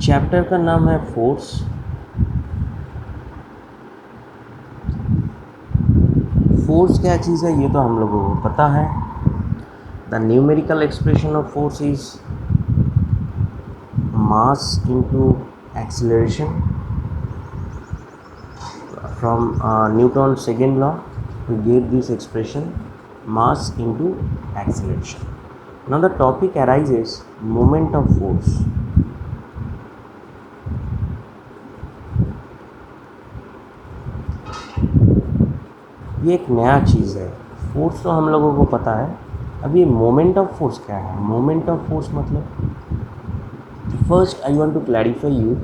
Chapter का नाम है फोर्स। फोर्स क्या चीज़ है ये तो हम लोगों को पता है। The numerical expression of force is mass into acceleration. From Newton second law we get this expression, mass into acceleration. Now the topic arises moment of force. ये एक नया चीज़ है। फोर्स तो हम लोगों को पता है, अब ये मोमेंट ऑफ फोर्स क्या है? मोमेंट ऑफ फोर्स मतलब, first I want to clarify you,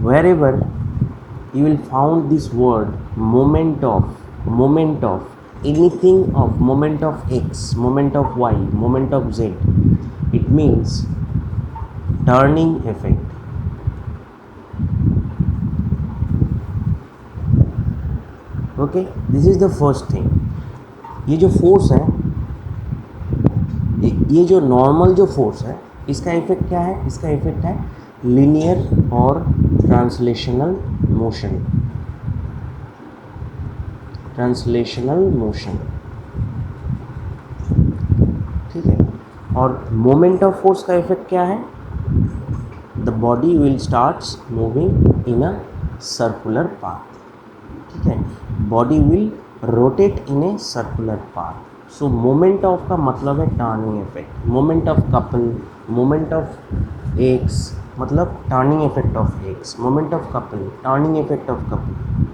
wherever you will found this word moment of anything, of moment of x, moment of y, moment of z, it means turning effect. Okay, this is the first thing. ये जो force है, ये जो normal जो force है, इसका effect क्या है? इसका इफेक्ट है लीनियर और ट्रांसलेशनल मोशन। ट्रांसलेशनल मोशन, ठीक है। और मोमेंट ऑफ फोर्स का इफेक्ट क्या है? The body will starts moving in a circular path, ठीक है। Body will rotate in a circular path. So moment of का मतलब है turning effect. Moment of couple, moment of X मतलब turning effect of X, moment of couple, turning effect of couple.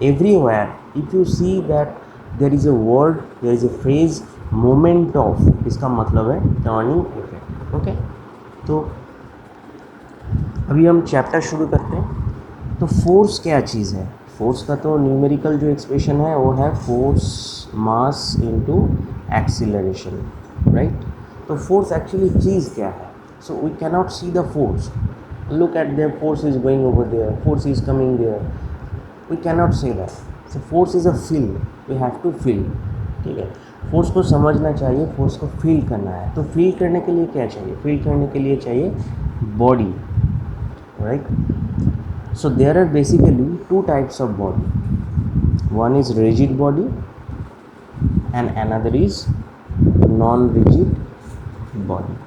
Everywhere if you see that there is a word, there is a phrase moment of, इसका मतलब है turning effect. Okay, तो अभी हम chapter शुरू करते हैं। तो फोर्स क्या चीज़ है? फोर्स का तो न्यूमेरिकल जो एक्सप्रेशन है वो है force mass into acceleration, right. तो फोर्स एक्चुअली चीज़ क्या है? So we cannot see the force, look at there, force is going over there, force is coming there, we cannot say that. So force is a feel, we have to feel, ठीक है। Force को समझना चाहिए, force को feel करना है। तो feel करने के लिए क्या चाहिए? फील करने के लिए चाहिए body, right. So there are basically two types of body, one is rigid body and another is non rigid body.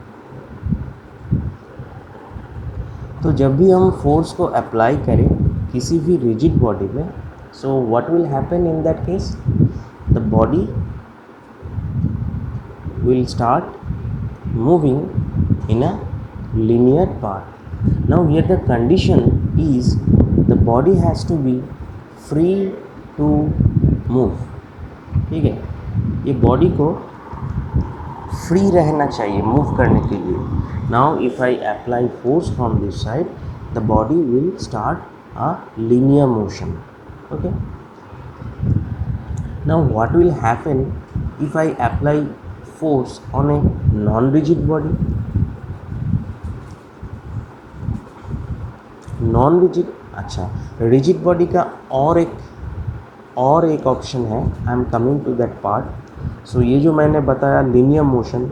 तो जब भी हम फोर्स को अप्लाई करें किसी भी रिजिड बॉडी में, so what will happen in that case? The body will start moving in a linear path. Now here the condition is the body has to be free to move, ठीक है। ये body को free रहना चाहिए move करने के लिए। Now if I apply force from this side, the body will start a linear motion, okay। Now what will happen if I apply force on a non-rigid body? Non-rigid, अच्छा, rigid body का और एक option है। I am coming to that part. So ये जो मैंने बताया linear motion,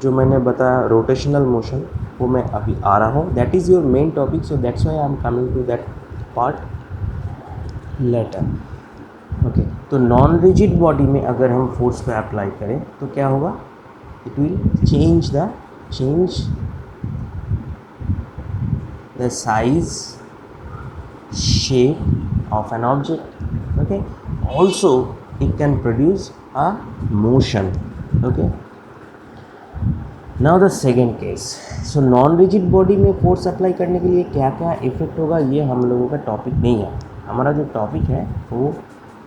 जो मैंने बताया रोटेशनल मोशन, वो मैं अभी आ रहा हूँ। That is your main topic, so that's why I am coming to that part later, okay. तो नॉन रिजिड बॉडी में अगर हम फोर्स पे अप्लाई करें तो क्या होगा? It will change the size, shape of an object, okay. Also it can produce a motion, okay. Now the second case, so non rigid body में फोर्स अप्लाई करने के लिए क्या क्या इफेक्ट होगा ये हम लोगों का टॉपिक नहीं है। हमारा जो टॉपिक है वो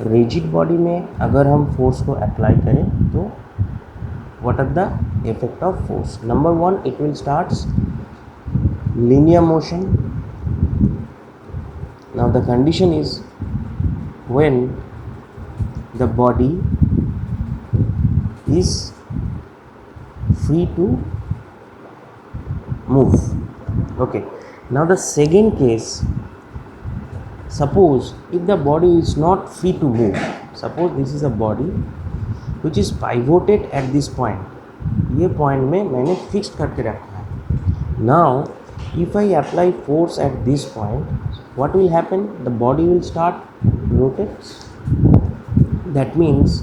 रिजिड बॉडी में अगर हम फोर्स को अप्लाई करें तो what are the effect of force? Number one, it will starts linear motion. Now the condition is when the body is free to move, okay। Now the second case, suppose if the body is not free to move, suppose this is a body which is pivoted at this point, ये point में मैंने fixed करके रखा है। Now If I apply force at this point, what will happen? The body will start rotate. That means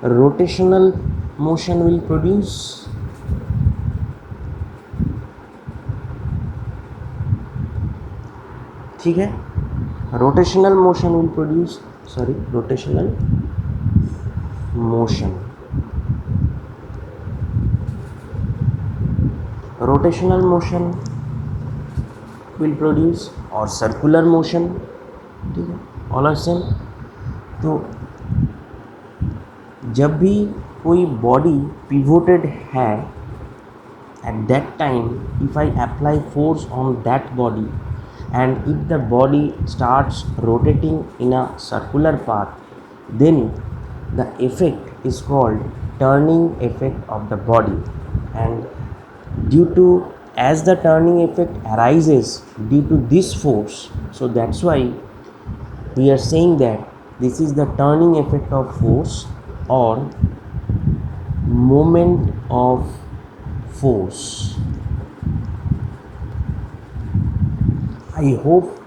rotational motion will produce. ठीक है, rotational motion will produce, rotational motion. Rotational motion will produce और circular motion, ठीक है, all are same. तो जब भी कोई body pivoted है, at that time if I apply force on that body and if the body starts rotating in a circular path, then the effect is called turning effect of the body. And due to, as the turning effect arises due to this force, so that's why we are saying that this is the turning effect of force or moment of force. I hope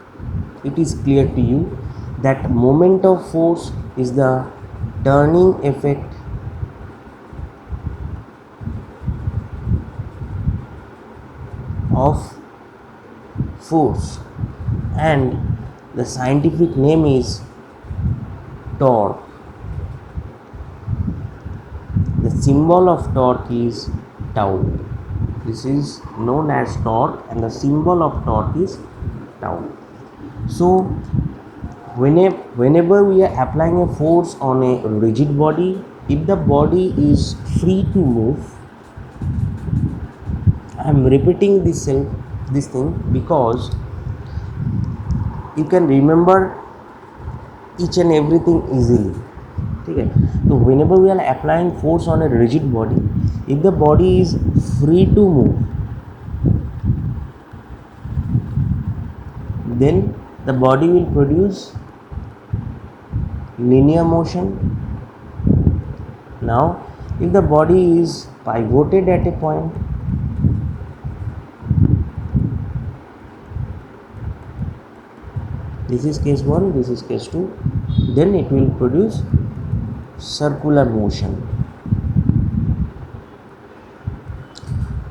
it is clear to you that moment of force is the turning effect of force, and the scientific name is torque. The symbol of torque is tau. This is known as torque and the symbol of torque is tau. So whenever we are applying a force on a rigid body, if the body is free to move, I am repeating this thing because you can remember each and everything easily. ठीक है, तो whenever we are applying force on a rigid body, if the body is free to move, then the body will produce linear motion. Now if the body is pivoted at a point, this is case 1, this is case 2, then it will produce circular motion.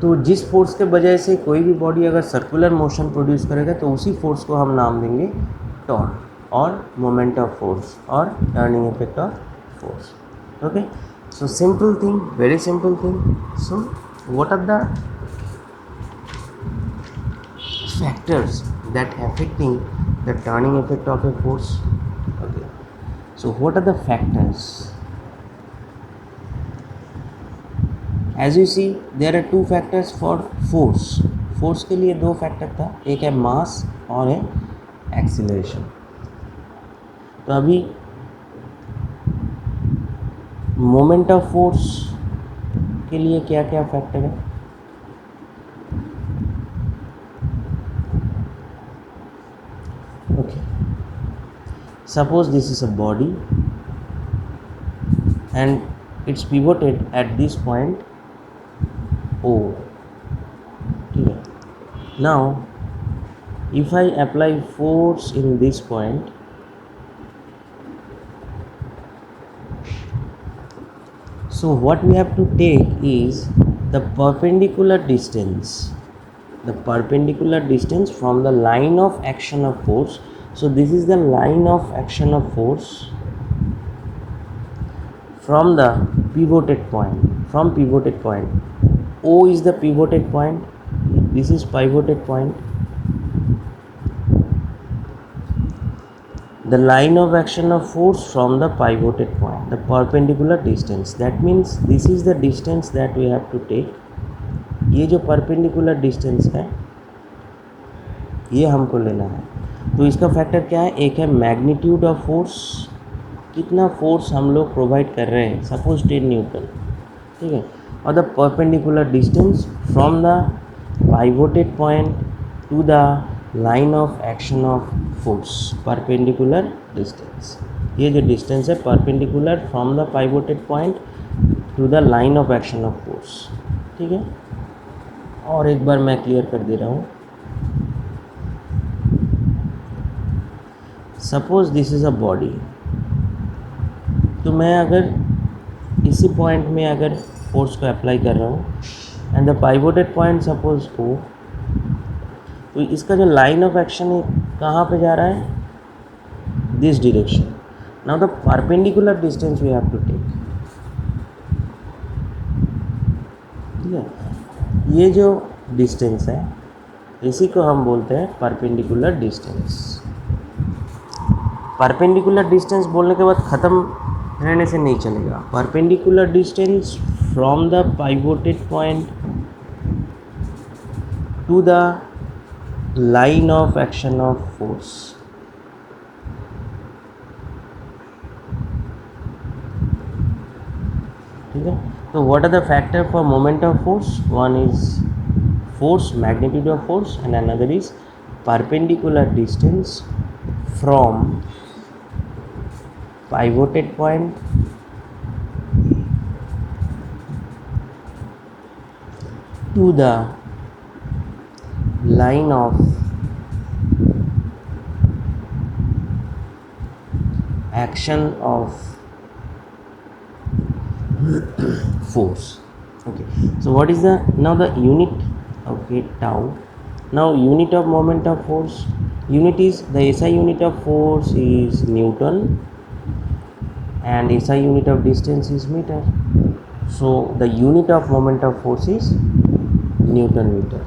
तो जिस force के वजह से कोई भी body अगर circular motion produce करेगा तो उसी फोर्स को हम नाम देंगे टॉर्क और मोमेंट ऑफ फोर्स और turning effect of force. Okay, so simple thing, very simple thing. So what are the factors that affecting the turning effect of a force? Okay, so what are the factors? As you see, there are two factors for force. Force के लिए दो factor था, एक है मास और है acceleration. तो अभी मोमेंट ऑफ फोर्स के लिए क्या क्या फैक्टर है? Okay, suppose this is a body and it's pivoted at this point O. Okay. Now if I apply force in this point, so what we have to take is the perpendicular distance. The perpendicular distance from the line of action of force. So this is the line of action of force from the pivoted point. From pivoted point, O is the pivoted point, this is pivoted point. The line of action of force from the pivoted point, the perpendicular distance. That means this is the distance that we have to take. ये जो perpendicular distance है ये हमको लेना है. तो इसका factor क्या है? एक है मैग्नीट्यूड ऑफ फोर्स, कितना फोर्स हम लोग प्रोवाइड कर रहे हैं, सपोज 10 न्यूटन, ठीक है, और the perpendicular distance from the pivoted point to the line of action of force. Perpendicular distance, ये जो डिस्टेंस है perpendicular from the pivoted point to the line of action of force. ठीक है, और एक बार मैं क्लियर कर दे रहा हूँ. Suppose this is a body, तो मैं अगर इसी पॉइंट में अगर फोर्स को अप्लाई कर रहा हूँ and the pivoted point suppose O, तो इसका जो लाइन ऑफ एक्शन है कहाँ पे जा रहा है, this direction. Now the perpendicular distance we have to take. ठीक है, ये जो डिस्टेंस है इसी को हम बोलते हैं परपेंडिकुलर डिस्टेंस. परपेंडिकुलर डिस्टेंस बोलने के बाद ख़त्म रहने से नहीं चलेगा. Perpendicular distance from the pivoted point to the line of action of force. ठीक है, तो what are the factor for moment of force? One is force, magnitude of force, and another is perpendicular distance from pivoted point to the line of action of force. Okay, so what is the now the unit? Okay, tau. Now unit of moment of force, unit is the SI unit of force is Newton and SI unit of distance is meter. So the unit of moment of force is Newton meter.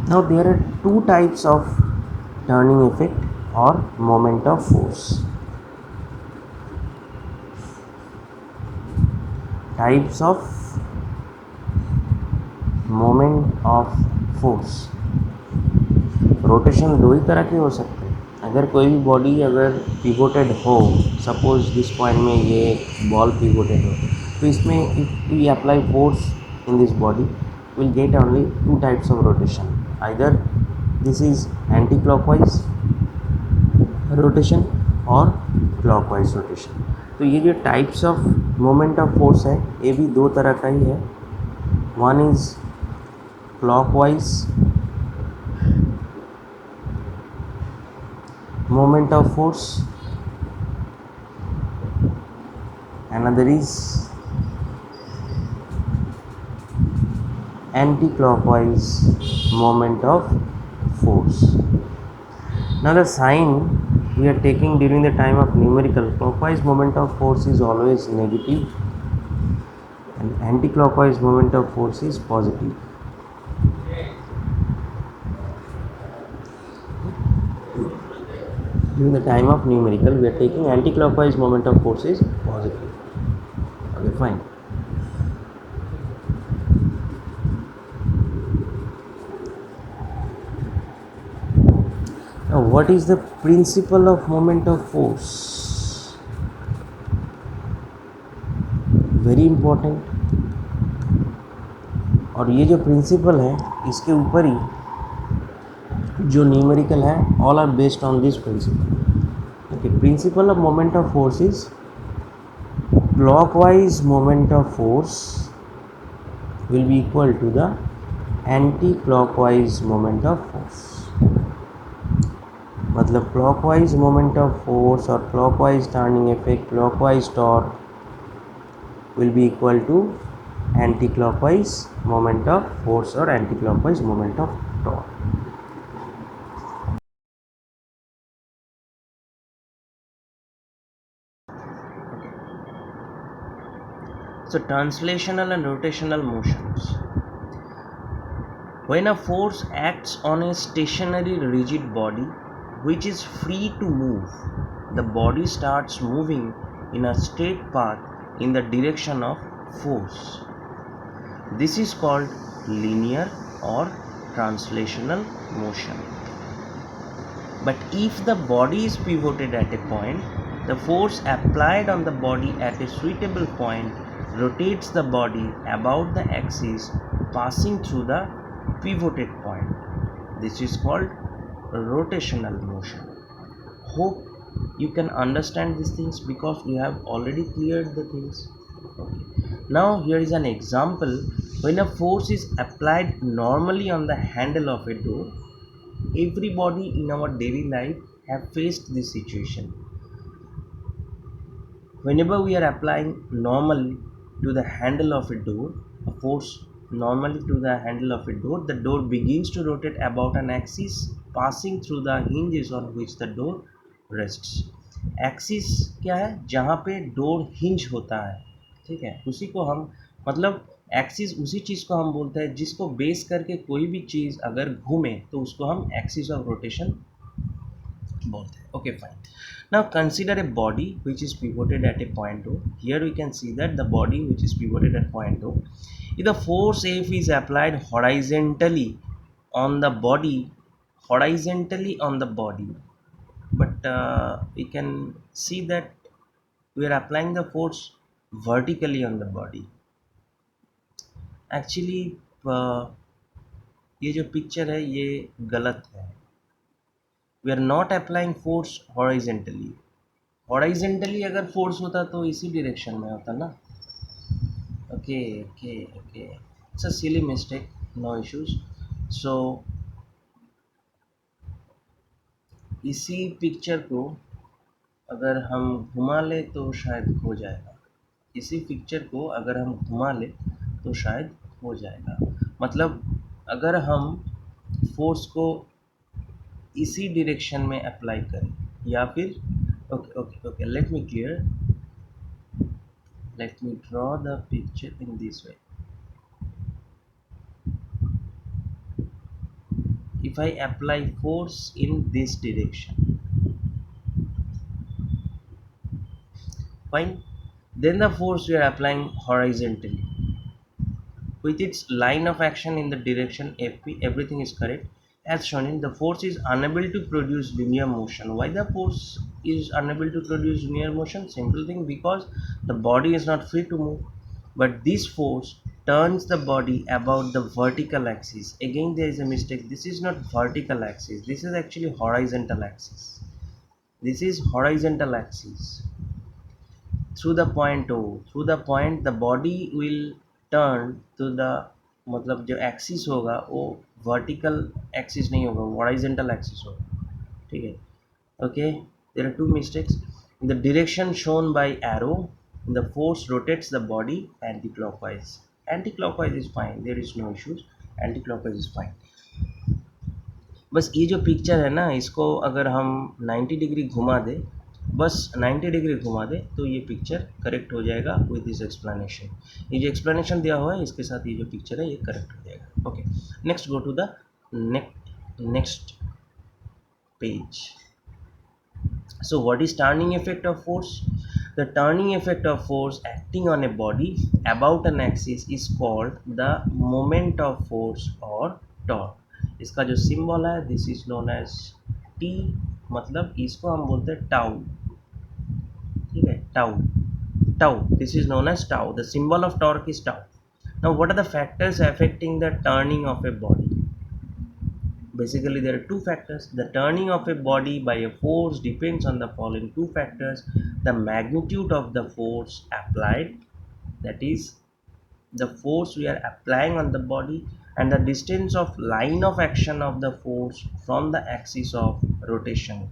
Now there are two types of turning effect or moment of force. Types of moment of force. Rotation दो ही तरह के हो सकते हैं. अगर कोई भी body अगर पिवोटेड हो, सपोज दिस पॉइंट में ये बॉल पिवोटेड हो, तो इसमें if we apply force in this body will get only two types of rotation. Either this is anti clockwise rotation और क्लॉकवाइज रोटेशन. तो ये जो types of moment of force है ये भी दो तरह का ही है. One is clockwise moment of force, another is anti clockwise moment of force. Now the sign we are taking during the time of numerical, clockwise moment of force is always negative and anti-clockwise moment of force is positive. During the time of numerical we are taking anti-clockwise moment of force is positive. Okay, fine. Now what is the principle of moment of force? Very important. और ये जो principal है इसके ऊपर ही जो numerical है all are based on this principle. Okay, principle of moment of force is clockwise moment of force will be equal to the anti clockwise moment of force. मतलब clockwise moment of force और clockwise turning effect, clockwise torque will be equal to anti-clockwise moment of force or anti-clockwise moment of torque. So translational and rotational motions. When a force acts on a stationary rigid body which is free to move, the body starts moving in a straight path in the direction of force. This is called linear or translational motion. But if the body is pivoted at a point, the force applied on the body at a suitable point rotates the body about the axis passing through the pivoted point. This is called rotational motion. Hope you can understand these things because we have already cleared the things. Okay. Now here is an example When a force is applied normally on the handle of a door, everybody in our daily life have faced this situation. Whenever we are applying normally to the handle of a door, a force normally to the handle of a door, the door begins to rotate about an axis passing through the hinges on which the door rests. Axis क्या है? जहाँ पे door hinge होता है, ठीक है, उसी को हम मतलब एक्सिस उसी चीज़ को हम बोलते हैं जिसको बेस करके कोई भी चीज़ अगर घूमे तो उसको हम एक्सिस ऑफ रोटेशन बोलते हैं. Okay, fine. Now consider a body which is pivoted at a point O. Here we can see that the body which is pivoted at point O, if the force F is applied horizontally on the body, but we can see that we are applying the force vertically on the body. Actually, ये जो picture है ये गलत है. We are not applying force horizontally. हॉराइजेंटली अगर force होता तो इसी डायरेक्शन में होता ना. Okay okay okay, it's a silly mistake, no issues. So इसी पिक्चर को अगर हम घुमा ले तो शायद हो जाएगा. इसी पिक्चर को अगर हम घुमा ले तो शायद हो जाएगा. मतलब अगर हम फोर्स को इसी डायरेक्शन में अप्लाई करें या फिर okay okay okay, let me clear. Let me draw the picture in this way. If I apply force in this direction, fine, then the force we are applying horizontally with its line of action in the direction FP, everything is correct. As shown in, the force is unable to produce linear motion. Why the force is unable to produce linear motion? Simple thing, because the body is not free to move. But this force turns the body about the vertical axis. Again, there is a mistake. This is not vertical axis. This is actually horizontal axis. This is horizontal axis. Through the point O, through the point the body will turn to the, मतलब जो axis होगा वो vertical axis नहीं होगा, horizontal axis होगा. ठीक है. Okay, there are two mistakes. In the direction shown by arrow, the force rotates the body anti-clockwise. Anti-clockwise is fine, there is no issues. Anti-clockwise is fine. बस ये जो picture है ना, इसको अगर हम 90 डिग्री घुमा दें, बस 90 डिग्री घुमा दें तो ये पिक्चर करेक्ट हो जाएगा विद दिस एक्सप्लेनेशन. ये जो एक्सप्लेनेशन दिया हुआ है इसके साथ ये जो पिक्चर है ये करेक्ट हो जाएगा. Okay, next go to the next page. So what is turning effect of force? The turning effect of force acting on a body about an axis is called the moment of force or torque. इसका जो symbol है this is known as T, मतलब इसको हम बोलते हैं tau. ठीक है, tau tau, this is known as tau. The symbol of torque is tau. Now what are the factors affecting the turning of a body? Basically, there are two factors. The turning of a body by a force depends on the following two factors: the magnitude of the force applied, that is, the force we are applying on the body, and the distance of line of action of the force from the axis of rotation.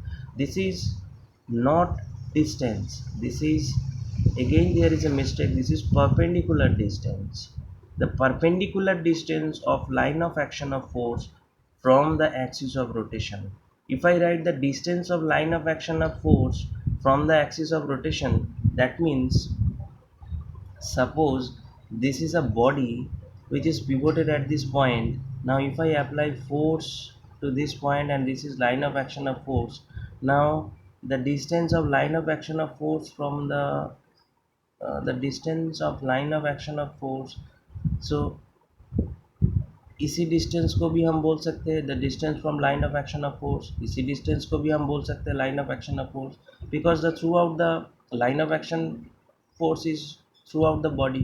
This is not distance. This is, again, there is a mistake. This is perpendicular distance. The perpendicular distance of line of action of force from the axis of rotation. If I write the distance of line of action of force from the axis of rotation, that means suppose this is a body which is pivoted at this point. Now if I apply force to this point and this is line of action of force, now the distance of line of action of force from the distance of line of action of force, so इसी distance को भी हम बोल सकते हैं the distance from line of action of force. इसी distance को भी हम बोल सकते हैं line of action of force, because the throughout the line of action force is throughout the body.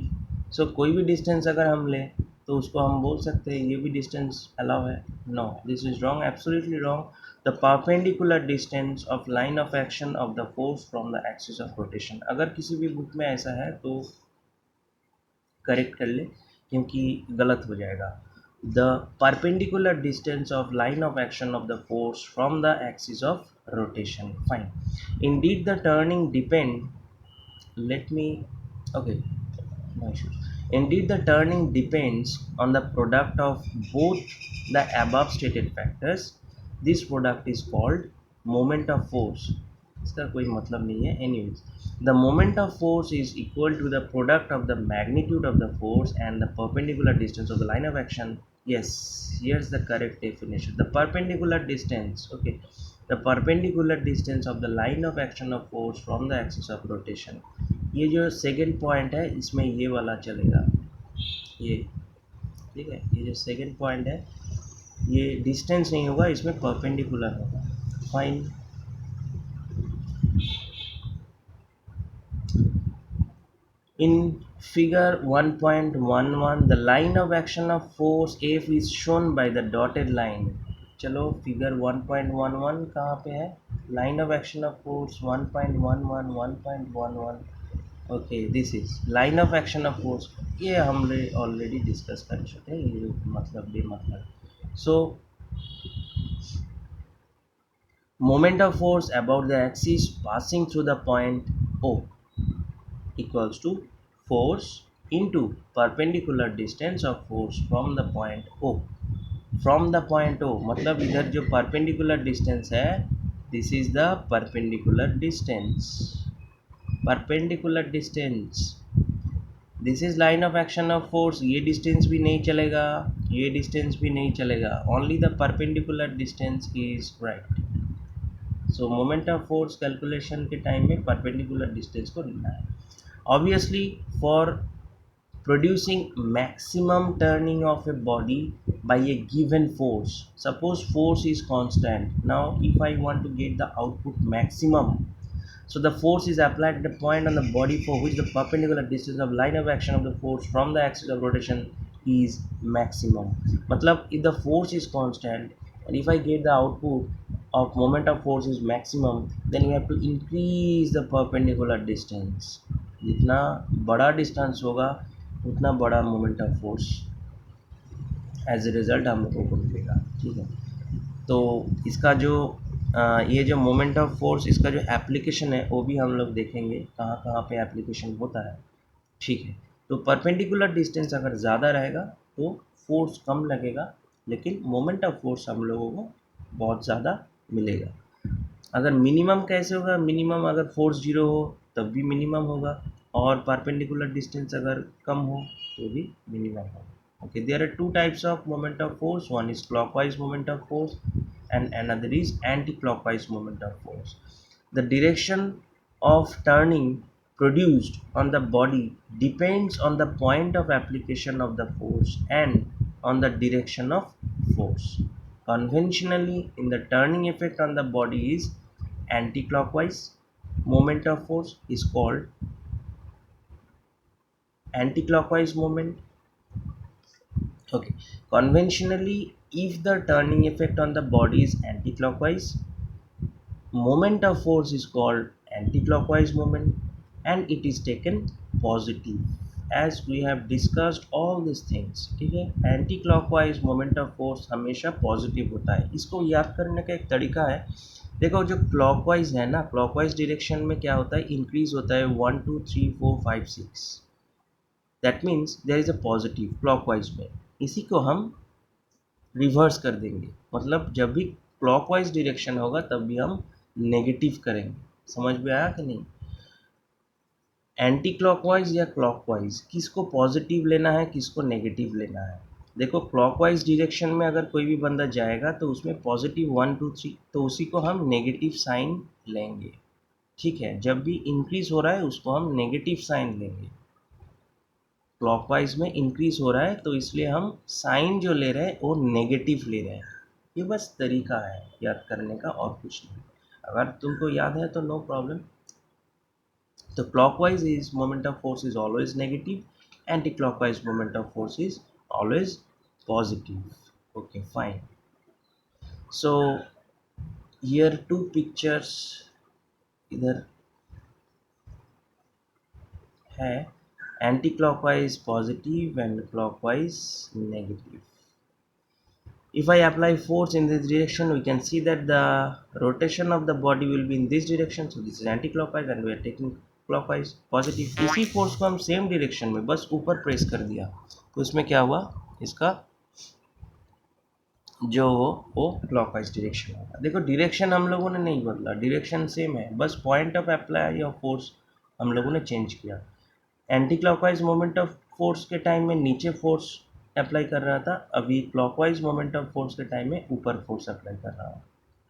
So कोई भी डिस्टेंस अगर हम लें तो उसको हम बोल सकते हैं ये भी डिस्टेंस अलाउ है. No, this is wrong, absolutely wrong. The perpendicular distance of line of action of the force from the axis of rotation. अगर किसी भी बुक में ऐसा है तो करेक्ट कर ले क्योंकि गलत हो जाएगा. The perpendicular distance of line of action of the force from the axis of rotation. Fine. Indeed the turning depend, let me, okay, no issues. Indeed, the turning depends on the product of both the above stated factors. This product is called moment of force. इसका कोई मतलब नहीं है. Anyways, the moment of force is equal to the product of the magnitude of the force and the perpendicular distance of the line of action. Yes, here's the correct definition. The perpendicular distance, okay, the perpendicular distance of the line of action of force from the axis of rotation. ये जो second point है इसमें ये वाला चलेगा, ये ठीक है. ये जो सेकेंड पॉइंट है ये डिस्टेंस नहीं होगा, इसमें परपेंडिकुलर होगा. Fine. In figure 1.11 the line of action of force F is shown by the dotted line. चलो फिगर 1.11 कहाँ पे है? Line of action of force 1.11 1.11. Okay, this is line of action of force. ये हमने already discuss कर चुके हैं, ये मतलब बेमतलब. सो moment of force about the axis passing through the point O equals to force into perpendicular distance of force from the point O. From the point O मतलब इधर जो perpendicular distance है, this is the perpendicular distance. Perpendicular distance, this is line of action of force. ये distance भी नहीं चलेगा, ये distance भी नहीं चलेगा, only the perpendicular distance is right. So moment of force calculation के टाइम में परपेंडिकुलर डिस्टेंस को लेना है. Obviously for producing maximum turning of a body by a given force, suppose force is constant. Now if I want to get the output maximum, so the force is applied at a point on the body for which the perpendicular distance of line of action of the force from the axis of rotation is maximum. मतलब if the force is constant and if I get the output of moment of force is maximum, then we have to increase the perpendicular distance. जितना बड़ा distance होगा उतना बड़ा moment of force as a result हम लोगों को मिलेगा. ठीक है. तो इसका जो ये जो मोमेंट ऑफ फोर्स इसका जो एप्लीकेशन है वो भी हम लोग देखेंगे कहाँ कहाँ पे एप्लीकेशन होता है. ठीक है. तो परपेंडिकुलर डिस्टेंस अगर ज़्यादा रहेगा तो फोर्स कम लगेगा, लेकिन मोमेंट ऑफ फोर्स हम लोगों को बहुत ज़्यादा मिलेगा. अगर मिनिमम कैसे होगा? मिनिमम अगर फोर्स जीरो हो तब भी मिनिमम होगा, और परपेंडिकुलर डिस्टेंस अगर कम हो तो भी मिनिमम होगा. Okay, there are two types of moment of force. One is clockwise moment of force and another is anti-clockwise moment of force. The direction of turning produced on the body depends on the point of application of the force and on the direction of force. Conventionally, in the turning effect on the body is anti-clockwise moment of force is called anti-clockwise moment. Okay, conventionally, if the turning effect on the body is anti-clockwise, moment of force is called anti-clockwise moment and it is taken positive, as we have discussed all these things. ठीक है. Anti clockwise moment of force हमेशा positive होता है. इसको याद करने का एक तरीका है. देखो जो क्लॉकवाइज है ना, क्लॉकवाइज डायरेक्शन में क्या होता है? इंक्रीज होता है 1 2 3 4 5 6. That means there is a positive clockwise में. इसी को हम रिवर्स कर देंगे, मतलब जब भी क्लॉकवाइज डायरेक्शन होगा तब भी हम नेगेटिव करेंगे. समझ में आया कि नहीं? एंटी क्लॉकवाइज या क्लॉकवाइज, किसको पॉजिटिव लेना है किसको नेगेटिव लेना है? देखो क्लॉकवाइज डायरेक्शन में अगर कोई भी बंदा जाएगा तो उसमें पॉजिटिव 1 2 3, तो उसी को हम नेगेटिव साइन लेंगे. ठीक है. जब भी इंक्रीज हो रहा है उसको हम नेगेटिव साइन लेंगे. क्लॉकवाइज में इंक्रीज हो रहा है तो इसलिए हम साइन जो ले रहे हैं वो नेगेटिव ले रहे हैं. ये बस तरीका है याद करने का और कुछ नहीं. अगर तुमको याद है तो नो प्रॉब्लम. तो clockwise is moment of force is always negative, anti clockwise moment of force is always positive. Okay fine. So here two pictures इधर है anti-clockwise positive and clockwise negative. If I apply force in this direction, we can see that the rotation of the body will be in this direction. So this is anti-clockwise and we are taking clockwise positive. इसी force को हम same direction में बस ऊपर press कर दिया तो इसमें क्या हुआ, इसका जो वो क्लॉकवाइज डायरेक्शन होगा। देखो डायरेक्शन हम लोगों ने नहीं बदला, डायरेक्शन सेम है, बस point of apply of force हम लोगों ने चेंज किया। Anti clockwise moment of force के टाइम में नीचे फोर्स अप्लाई कर रहा था, अभी क्लॉकवाइज मोमेंट ऑफ फोर्स के टाइम में ऊपर फोर्स अप्लाई कर रहा हूँ,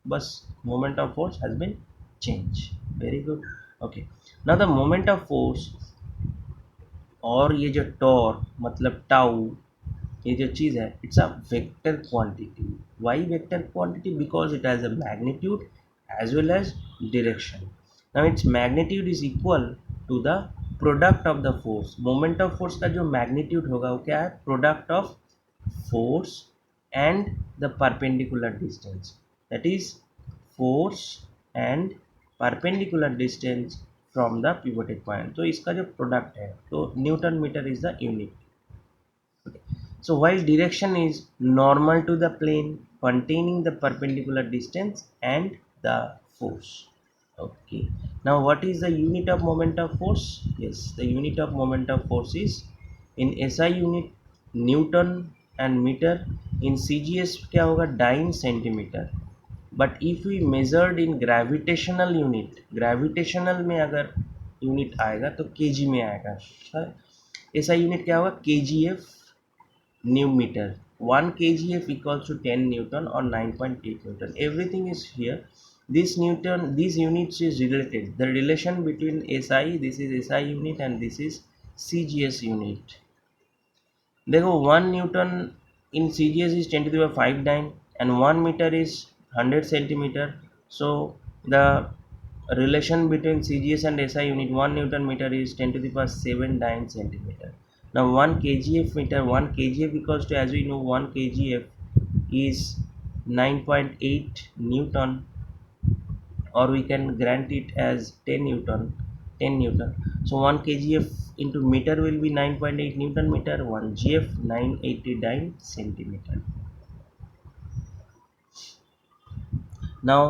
बस moment of force has been change. Very good. Okay, now the moment of force और ये जो टॉर्क मतलब टाउ, ये जो चीज़ है, it's a vector quantity. Why vector quantity? Because it has a magnitude as well as direction. Now its magnitude is equal to the product of the force. Moment of force का जो magnitude होगा वो क्या है? Product of force and the perpendicular distance, that is force and perpendicular distance from the pivoted point. तो इसका जो product है, तो newton metre is the unit. So while direction is normal to the plane containing the perpendicular distance and the force. Okay. Now what is the unit of moment of force? Yes, the unit of moment of force is in SI unit Newton and meter. In CGS क्या होगा? Dyne centimeter. But if we measured in gravitational unit, gravitational में अगर unit आएगा तो kg में आएगा। SI unit क्या होगा? kgf new meter. 1 kgf equals to 10 newton or 9.8 newton. Everything is here. This newton, these units is related. The relation between SI, this is SI unit and this is CGS unit. देखो 1 newton in CGS is 10 to the power 5 dyne and 1 meter is 100 centimeter. So the relation between CGS and SI unit 1 newton meter is 10 to the power 7 dyne centimeter. Now 1 kgf meter, 1 kgf equals to, as we know, 1 kgf is 9.8 newton, or we can grant it as 10 newton, 10 newton. So 1 kgf into meter will be 9.8 newton meter, 1 gf 989 centimeter. Now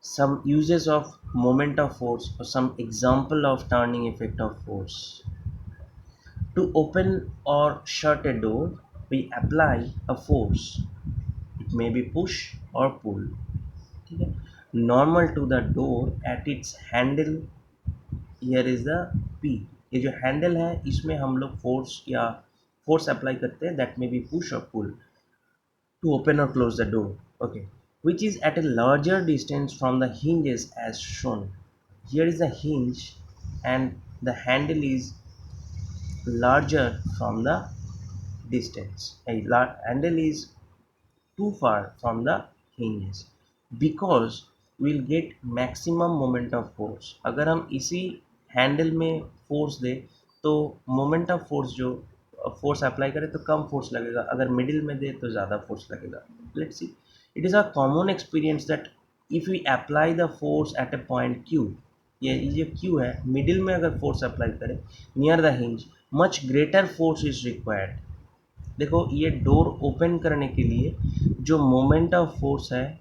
some uses of moment of force, or some example of turning effect of force. To open or shut a door, we apply a force. It may be push or pull. ठीक है? Normal to the door at its handle. Here is the P. ये जो handle है, इसमें हम लोग force या force apply करते हैं. That may be push or pull to open or close the door. Okay, which is at a larger distance from the hinges as shown. Here is the hinge, and the handle is larger from the distance. A handle is too far from the hinges because we'll get maximum moment of force. अगर हम इसी handle में force दे तो moment of force जो force apply करें तो कम force लगेगा, अगर मिडिल में दे तो ज़्यादा फोर्स लगेगा। Let's see, it is a common experience that if we apply the force at a point Q, ये जो क्यू है मिडिल में अगर फोर्स अप्लाई करें near the hinge, much greater force is required. देखो ये डोर ओपन करने के लिए जो मोमेंट ऑफ फोर्स है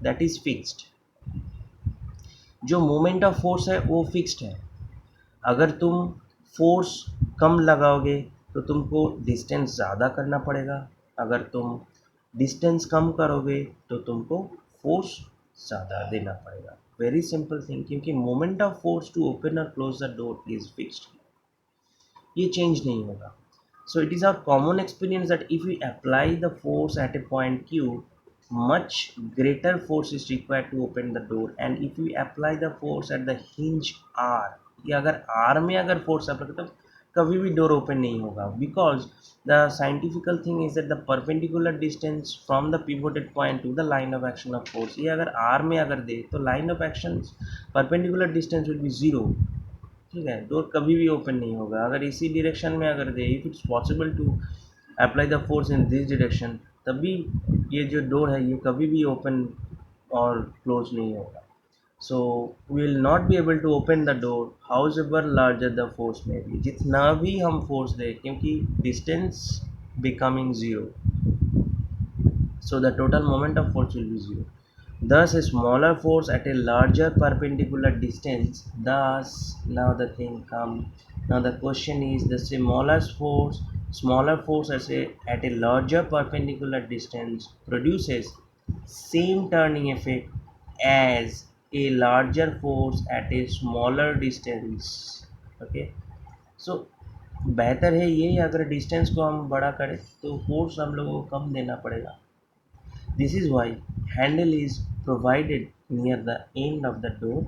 दैट इज फिक्स्ड, जो मोमेंट ऑफ फोर्स है वो फिक्स्ड है। अगर तुम फोर्स कम लगाओगे तो तुमको डिस्टेंस ज़्यादा करना पड़ेगा, अगर तुम डिस्टेंस कम करोगे तो तुमको फोर्स ज़्यादा देना पड़ेगा। वेरी सिंपल थिंग, क्योंकि moment of force to open और close the door is fixed, ये चेंज नहीं होगा। So it is our common experience that if we apply the force at a point Q, much greater force is required to open the door, and if we apply the force at the hinge R, ये अगर R में अगर force apply तो कभी भी door open नहीं होगा, because the scientifical thing is that the perpendicular distance from the pivoted point to the line of action of force, ये अगर R में अगर दे तो line of action perpendicular distance will be zero. ठीक है, door कभी भी ओपन नहीं होगा। अगर इसी डायरेक्शन में अगर दे, if it's possible to apply the force in this direction, तभी ये जो डोर है ये कभी भी ओपन और क्लोज नहीं होगा। So we will not be able to open the door howsoever larger the force में भी, जितना भी हम फोर्स दें, क्योंकि distance becoming zero, so the total moment of force will be zero. Thus, a smaller force at a larger perpendicular distance. Thus, now the thing come. Now the question is the smaller force at a larger perpendicular distance produces same turning effect as a larger force at a smaller distance. Okay, so बेहतर है ये, अगर distance को हम बड़ा करें तो force हम लोगों को कम देना पड़ेगा. This is why handle is provided near the end of the door.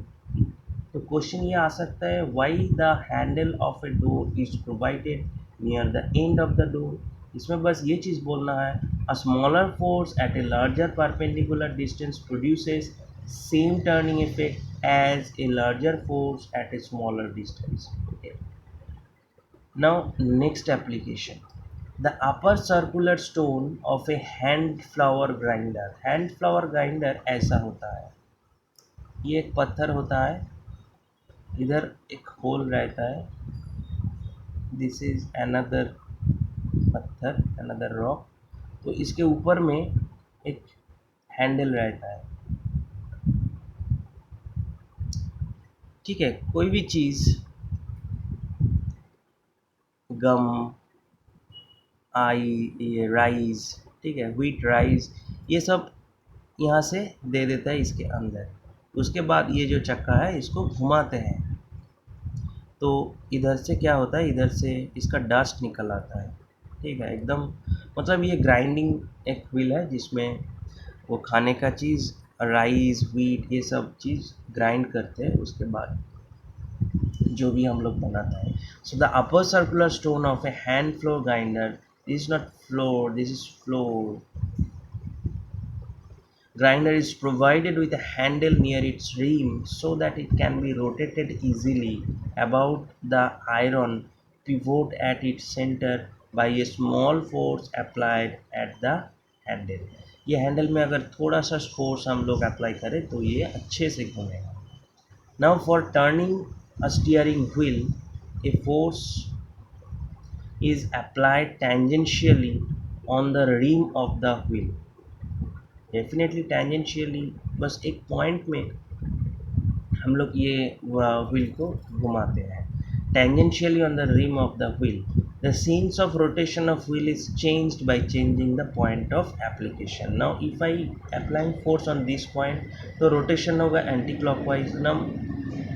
तो क्वेश्चन ये आ सकता है, why the handle of a door is provided near the end of the door. इसमें बस ये चीज़ बोलना है, a smaller force at a larger perpendicular distance produces same turning effect as a larger force at a smaller distance. Okay. Now next application. The upper circular stone of a hand flour grinder. Hand flower grinder ऐसा होता है, ये एक पत्थर होता है, इधर एक होल रहता है, दिस इज अनदर पत्थर, अनदर रॉक. तो इसके ऊपर में एक हैंडल रहता है. ठीक है, कोई भी चीज़, गम, ये राइस, ठीक है, व्हीट राइस, ये सब यहाँ से दे देता है इसके अंदर. उसके बाद ये जो चक्का है इसको घुमाते हैं, तो इधर से क्या होता है, इधर से इसका डस्ट निकल आता है. ठीक है, एकदम मतलब ये ग्राइंडिंग एक व्हील है जिसमें वो खाने का चीज़, राइस, व्हीट, ये सब चीज़ ग्राइंड करते हैं, उसके बाद जो भी हम लोग बनाते हैं. So the upper circular stone of A hand floor grinder, this is not floor, this is floor. Grinder is provided with a handle near its rim so that it can be rotated easily about the iron pivot at its center by a small force applied at the handle. ये handle में अगर थोड़ा सा force हम लोग apply करें तो ये अच्छे से घूमेगा. Now for turning a steering wheel, a force is applied tangentially on the rim of the wheel. Definitely tangentially, बस एक पॉइंट में हम लोग ये व्हील को घुमाते हैं. Tangentially on the rim of the wheel, the sense of rotation of wheel is changed by changing the point of application. Now if I applying force on this point तो rotation होगा anti clockwise.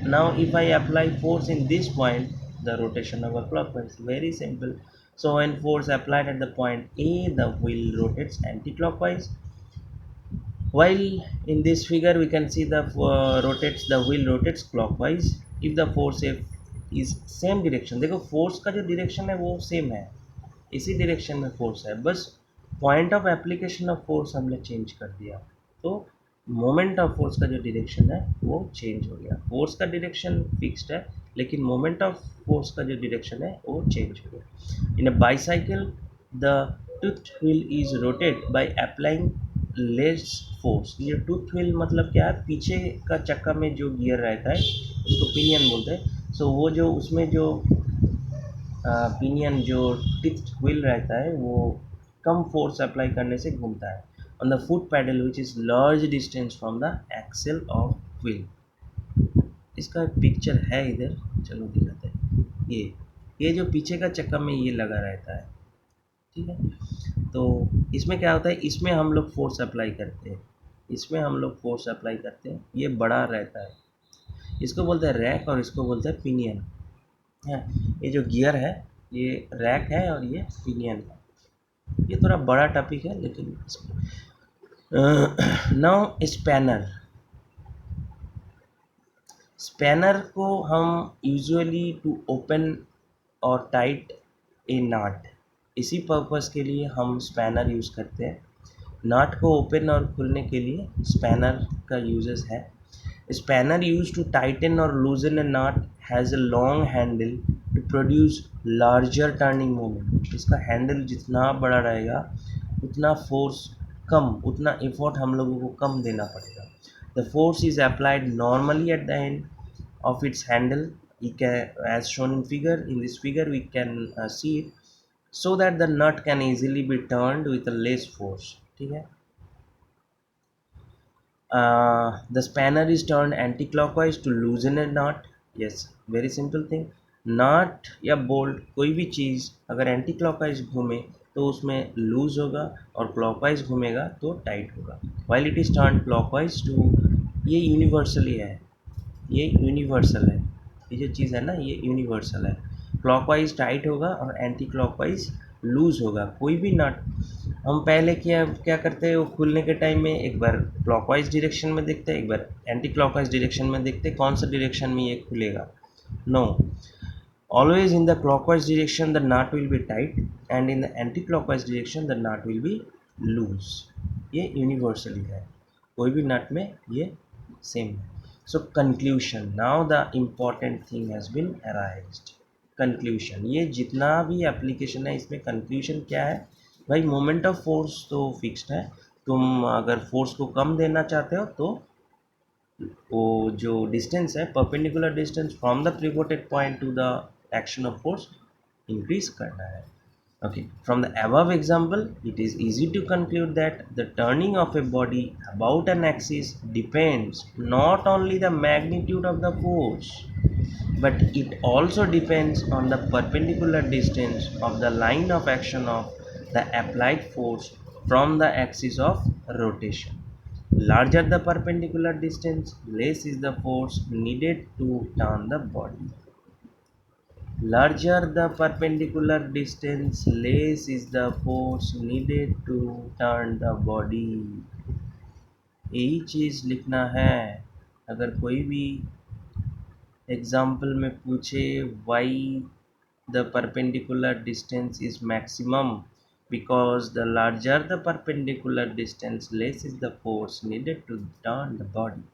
Now if I apply force in this point the rotation होगा clockwise. Very simple. So when force applied at the point A the wheel rotates anti clockwise. While in this figure we can see the wheel rotates clockwise if the force is same direction. देखो force का जो direction है वो same है, इसी direction में force है, बस point of application of force हमने चेंज कर दिया, तो मोमेंट ऑफ फोर्स का जो डायरेक्शन है वो चेंज हो गया. फोर्स का डायरेक्शन फिक्स्ड है लेकिन मोमेंट ऑफ फोर्स का जो डायरेक्शन है वो चेंज हो गया. In a bicycle the tooth wheel is rotate by applying less force. ये टूथ व्हील मतलब क्या है, पीछे का चक्का में जो गियर रहता है उसको पिनियन बोलते हैं. सो वो जो उसमें जो पिनियन जो टिथ व्हील रहता है वो कम फोर्स अप्लाई करने से घूमता है on the foot pedal which is large distance from the axle of wheel. इसका पिक्चर है इधर, चलो दिखाते हैं. ये जो पीछे का चक्का में ये लगा रहता है, ठीक है. तो इसमें क्या होता है, इसमें हम लोग फोर्स अप्लाई करते हैं, इसमें हम लोग फोर्स अप्लाई करते हैं, ये बड़ा रहता है, इसको बोलते हैं रैक और इसको बोलते हैं पिनियन है. ये जो गियर है ये रैक है और ये पिनियन है. ये थोड़ा बड़ा टॉपिक है लेकिन नाउ स्पैनर को हम यूजुअली टू ओपन और टाइट ए नाट, इसी पर्पस के लिए हम स्पैनर यूज़ करते हैं. नाट को ओपन और खोलने के लिए स्पैनर का यूजेस है. स्पैनर यूज टू टाइटन और loosen a nut has a long handle to produce larger turning moment. इसका हैंडल जितना बड़ा रहेगा उतना फोर्स कम, उतना एफर्ट हम लोगों को कम देना पड़ेगा. The force is applied normally at the end of its handle. You can, as shown in figure, in this figure we can see it, so that the nut can easily be turned with a less force. ठीक है. The spanner is turned anti-clockwise to loosen a knot. Yes, very simple thing. नट या bolt कोई भी चीज़ अगर anti clockwise घूमे तो उसमें loose होगा, और क्लॉकवाइज घूमेगा तो टाइट होगा. While it is turn clockwise to, ये यूनिवर्सली है, ये यूनिवर्सल है, ये जो चीज़ है ना ये यूनिवर्सल है. क्लॉकवाइज टाइट होगा और एंटी क्लॉकवाइज लूज होगा. कोई भी नट हम पहले क्या क्या करते हैं, वो खुलने के टाइम में एक बार क्लॉकवाइज डायरेक्शन में देखते हैं, एक बार एंटी क्लॉकवाइज डायरेक्शन में देखते हैं कौन सा डायरेक्शन में ये खुलेगा. No, always in the clockwise direction the knot will be tight, and in the anti-clockwise direction the knot will be loose. ये यूनिवर्सली है, कोई भी नट में ये सेम है. So conclusion, now the important thing has been arised. Conclusion, ये जितना भी एप्लीकेशन है इसमें कंक्लूशन क्या है भाई? मोमेंट ऑफ फोर्स तो फिक्स्ड है. तुम अगर फोर्स को कम देना चाहते हो तो वो जो डिस्टेंस है, perpendicular distance from the pivoted point to the action of force increase करना है. Okay, from the above example, it is easy to conclude that the turning of a body about an axis depends not only the magnitude of the force, but it also depends on the perpendicular distance of the line of action of the applied force from the axis of rotation. Larger the perpendicular distance, less is the force needed to turn the body. Larger the perpendicular distance, less is the force needed to turn the body. यही चीज़ लिखना है. अगर कोई भी example में पूछे why the perpendicular distance is maximum, because the larger the perpendicular distance, less is the force needed to turn the body.